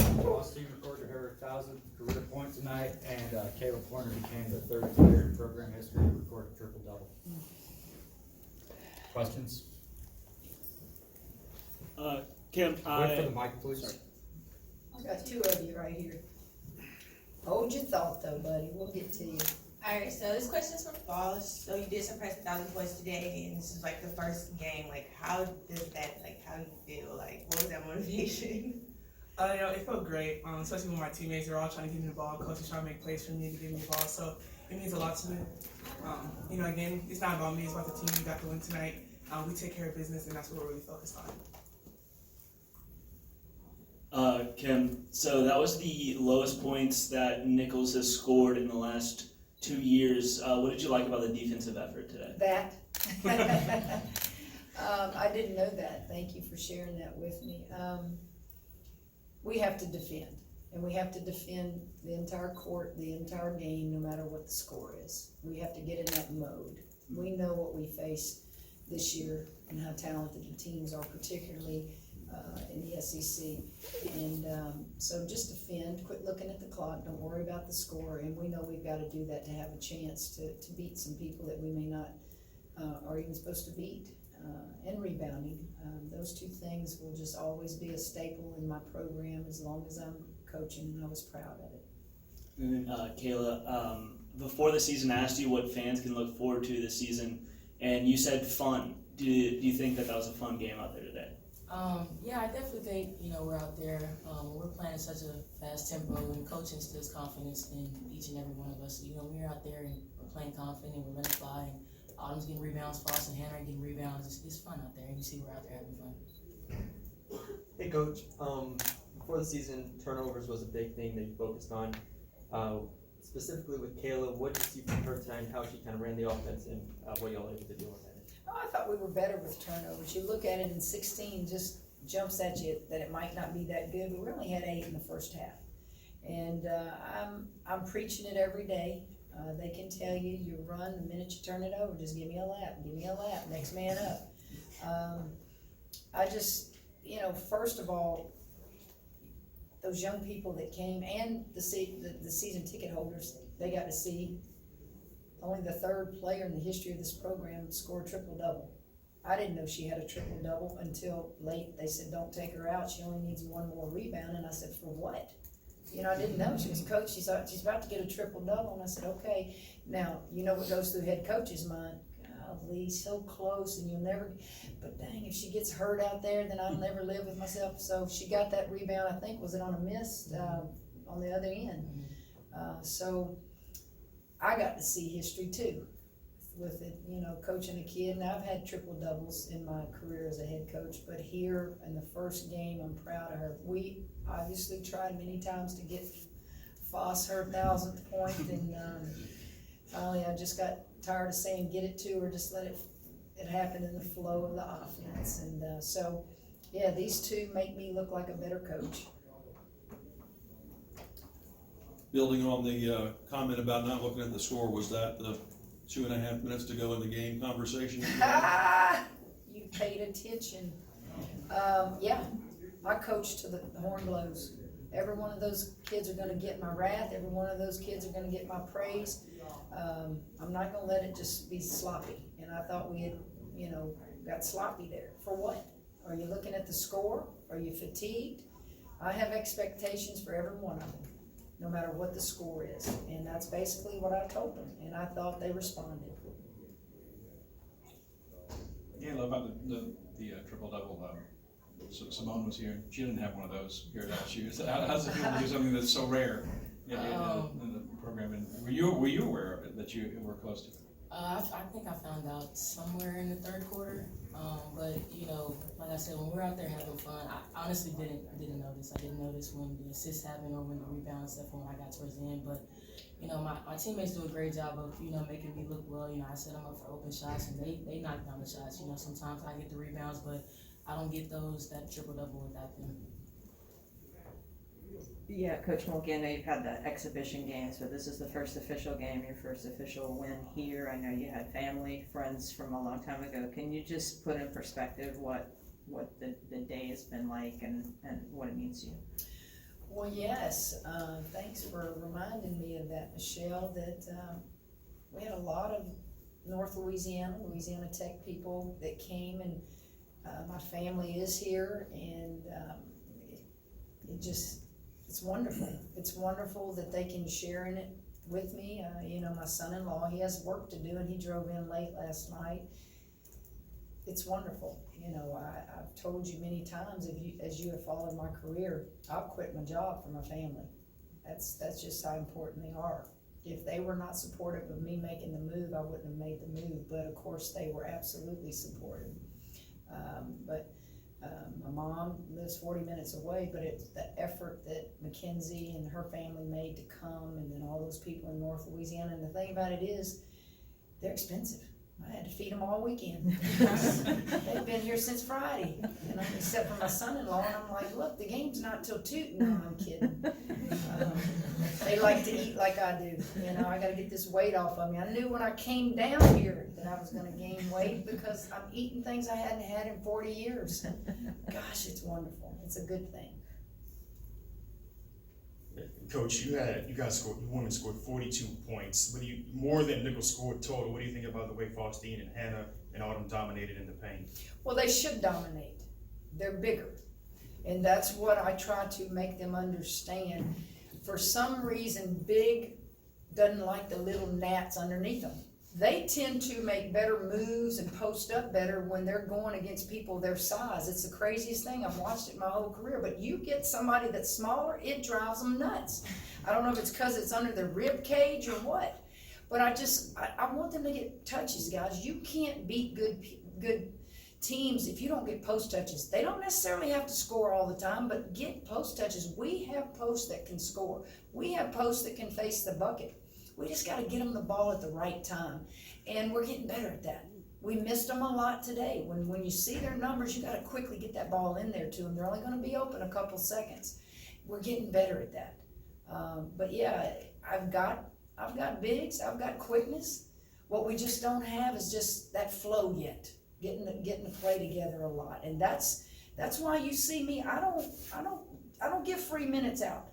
Faustine recorded her 1,000th career point tonight, and Khayla became the third player in program history to record a triple-double. Questions? Kim, Wait for the mic, please. Sorry. I got two of you right here. Hold your thought though, buddy, we'll get to you. Alright, so this question's for Faust. So you did surpass 1,000 points today, and this is like the first game. Like, how does that, like, how do you feel? Like, what was that motivation? It felt great, especially when my teammates are all trying to give me the ball. Coach is trying to make plays for me to give me the ball, so it means a lot to me. Again, it's not about me, it's about the team. We got the win tonight. We take care of business, and that's what we're really focused on. Kim, so that was the lowest points that Nicholls has scored in the last 2 years. What did you like about the defensive effort today? That. I didn't know that. Thank you for sharing that with me. We have to defend, and we have to defend the entire court, the entire game, no matter what the score is. We have to get in that mode. We know what we face this year and how talented the teams are, particularly in the SEC. And so just defend, quit looking at the clock, don't worry about the score, and we know we've got to do that to have a chance to beat some people that we may not are even supposed to beat. And rebounding. Those two things will just always be a staple in my program as long as I'm coaching, and I was proud of it. And then, Khayla, before the season, I asked you what fans can look forward to this season, and you said fun. Do you think that was a fun game out there today? Yeah, I definitely think, we're out there, we're playing at such a fast tempo, and coach instills confidence in each and every one of us. So, we're out there and we're playing confident, and we're letting it fly. And Autumn's getting rebounds, Faust and Hannah are getting rebounds. It's fun out there, and you see we're out there having fun. Hey Coach, before the season, turnovers was a big thing that you focused on. Specifically with Khayla, what did you see from her tonight, how she kind of ran the offense, and what y'all able to do on that? Oh, I thought we were better with turnovers. You look at it, and 16 just jumps at you that it might not be that good, but we only had 8 in the first half. And I'm preaching it every day. They can tell you, you run the minute you turn it over, just give me a lap, next man up. I just, first of all, those young people that came and the season ticket holders, they got to see only the third player in the history of this program score a triple-double. I didn't know she had a triple-double until late. They said, don't take her out. She only needs one more rebound. And I said, for what? I didn't know. She was a coach. She thought she's about to get a triple-double. And I said, okay. Now, what goes through head coach's mind? Golly, so close, and you'll never, but dang, if she gets hurt out there, then I'll never live with myself. So she got that rebound, I think, was it on a miss on the other end? So I got to see history too with it, coaching a kid. And I've had triple doubles in my career as a head coach, but here in the first game, I'm proud of her. We obviously tried many times to get Foss her 1,000th point, and finally I just got tired of saying get it to her, just let it happen in the flow of the offense. And so, yeah, these two make me look like a better coach. Building on the comment about not looking at the score, was that the 2.5 minutes to go in the game conversation? You paid attention. Yeah, I coach to the horn blows. Every one of those kids are going to get my wrath. Every one of those kids are going to get my praise. I'm not going to let it just be sloppy. And I thought we had, got sloppy there. For what? Are you looking at the score? Are you fatigued? I have expectations for every one of them, no matter what the score is. And that's basically what I told them. And I thought they responded. Yeah, about the triple-double. So Simone was here. She didn't have one of those here at LSU. How does it feel to do something that's so rare in the program? And were you aware of it, that you were close to it? I think I found out somewhere in the third quarter. But like I said, when we're out there having fun, I honestly didn't notice. I didn't notice when the assists happened or when the rebounds stuff when I got towards the end. But my teammates do a great job of making me look well. I set them up for open shots, and they knock down the shots. Sometimes I get the rebounds, but I don't get that triple-double without them. Yeah, Coach Mulkey, I know you've had the exhibition games, but this is the first official game, your first official win here. I know you had family, friends from a long time ago. Can you just put in perspective what the day has been like and what it means to you? Well, yes, thanks for reminding me of that, Michelle, that, we had a lot of North Louisiana Tech people that came, and, my family is here, and, it's wonderful. It's wonderful that they can share in it with me. My son-in-law, he has work to do, and he drove in late last night. It's wonderful. I've told you many times, as you have followed my career, I'll quit my job for my family. That's just how important they are. If they were not supportive of me making the move, I wouldn't have made the move, but of course they were absolutely supportive. My mom lives 40 minutes away, but it's the effort that Mackenzie and her family made to come, and then all those people in North Louisiana. And the thing about it is, they're expensive. I had to feed them all weekend. They've been here since Friday, except for my son-in-law, and I'm like, look, the game's not till 2. No, I'm kidding. They like to eat like I do. I gotta get this weight off of me. I knew when I came down here that I was gonna gain weight because I'm eating things I hadn't had in 40 years. Gosh, it's wonderful. It's a good thing. Coach, you women scored 42 points. More than Nicholls scored total? What do you think about the way Faustine and Hannah and Autumn dominated in the paint? Well, they should dominate. They're bigger. And that's what I try to make them understand. For some reason, big doesn't like the little gnats underneath them. They tend to make better moves and post up better when they're going against people their size. It's the craziest thing. I've watched it my whole career. But you get somebody that's smaller, it drives them nuts. I don't know if it's because it's under their rib cage or what. But I want them to get touches, guys. You can't beat good teams if you don't get post touches. They don't necessarily have to score all the time, but get post touches. We have posts that can score. We have posts that can face the bucket. We just got to get them the ball at the right time, and we're getting better at that. We missed them a lot today. When you see their numbers, you got to quickly get that ball in there to them. They're only going to be open a couple seconds. We're getting better at that. But yeah, I've got bigs. I've got quickness. What we just don't have is just that flow yet. Getting the play together a lot, and that's why you see me. I don't give free minutes out.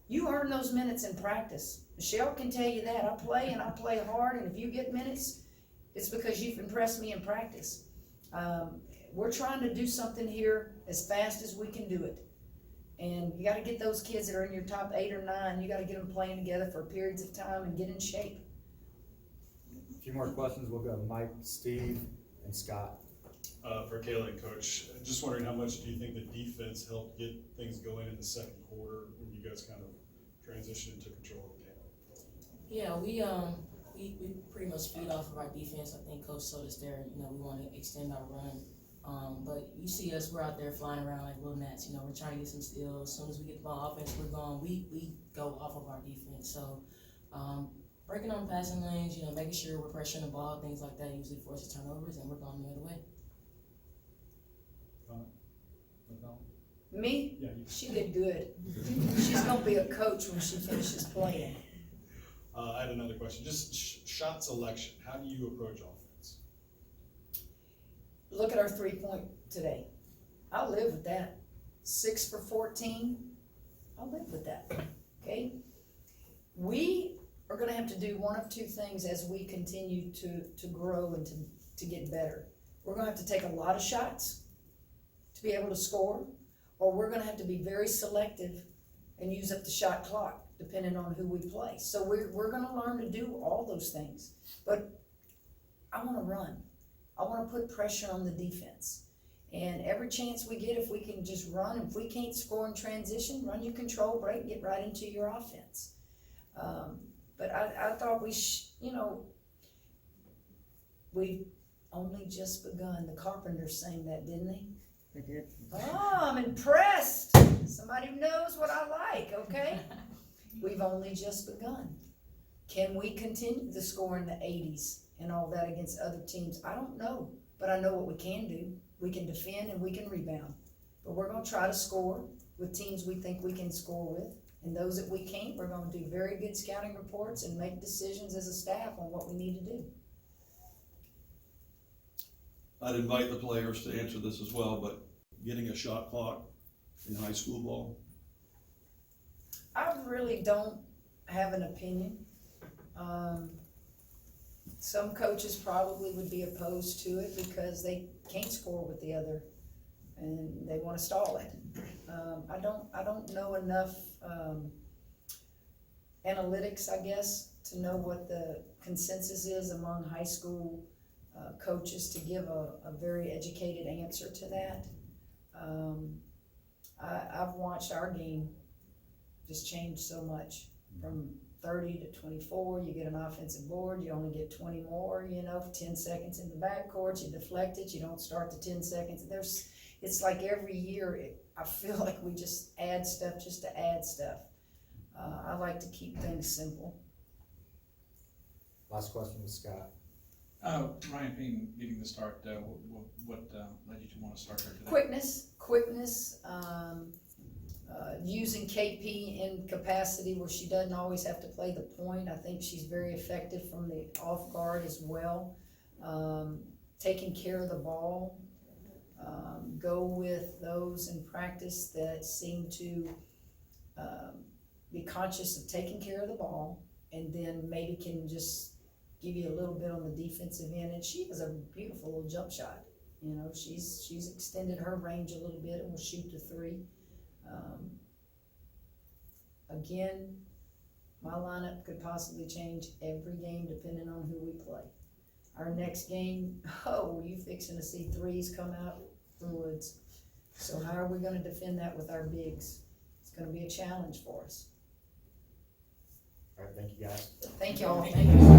You earn those minutes in practice. Michelle can tell you that. I play and I play hard, and if you get minutes, it's because you've impressed me in practice. We're trying to do something here as fast as we can do it. And you got to get those kids that are in your top 8 or 9, you got to get them playing together for periods of time and get in shape. A few more questions. We'll go Mike, Steve, and Scott. For Khayla and Coach, just wondering how much do you think the defense helped get things going in the second quarter when you guys kind of transitioned into control of the game? Yeah, we pretty much feed off of our defense. I think Coach told us there, we want to extend our run. But you see us, we're out there flying around like little gnats. We're trying to get some steals. As soon as we get the ball offense, we're going. We go off of our defense. So breaking on passing lanes, making sure we're pressuring the ball, things like that usually forces turnovers, and we're going the other way. Me? Yeah. She did good. She's gonna be a coach when she finishes playing. I had another question. Just shot selection. How do you approach offense? Look at our 3-point today. I'll live with that. 6 for 14. I'll live with that. Okay? We are gonna have to do one of two things as we continue to grow and to get better. We're gonna have to take a lot of shots to be able to score, or we're gonna have to be very selective and use up the shot clock, depending on who we play. So we're gonna learn to do all those things. But I wanna run. I wanna put pressure on the defense. And every chance we get, if we can just run, if we can't score in transition, run your control break, get right into your offense. But I thought we've only just begun. The Carpenters sang that, didn't they? They did. Oh, I'm impressed. Somebody who knows what I like, okay? We've only just begun. Can we continue to score in the 80s and all that against other teams? I don't know, but I know what we can do. We can defend and we can rebound. But we're going to try to score with teams we think we can score with. And those that we can't, we're going to do very good scouting reports and make decisions as a staff on what we need to do. I'd invite the players to answer this as well, but getting a shot clock in high school ball I really don't have an opinion. Some coaches probably would be opposed to it because they can't score with the other and they wanna stall it. I don't know enough, analytics, I guess, to know what the consensus is among high school, coaches to give a very educated answer to that. I've watched our game just change so much from 30 to 24, you get an offensive board, you only get 20 more, 10 seconds in the backcourt, you deflect it, you don't start the 10 seconds. It's like every year, I feel like we just add stuff just to add stuff. I like to keep things simple. Last question was Scott. Ryan Payne getting the start, what led you to want to start her today? Quickness, using KP in capacity where she doesn't always have to play the point. I think she's very effective from the off guard as well. Taking care of the ball. Go with those in practice that seem to be conscious of taking care of the ball and then maybe can just give you a little bit on the defensive end. And she has a beautiful little jump shot. She's extended her range a little bit and will shoot the three. Again, my lineup could possibly change every game depending on who we play. Our next game, you fixing to see threes come out from the woods. So how are we gonna defend that with our bigs? It's gonna be a challenge for us. All right, thank you guys. Thank y'all. Thank you.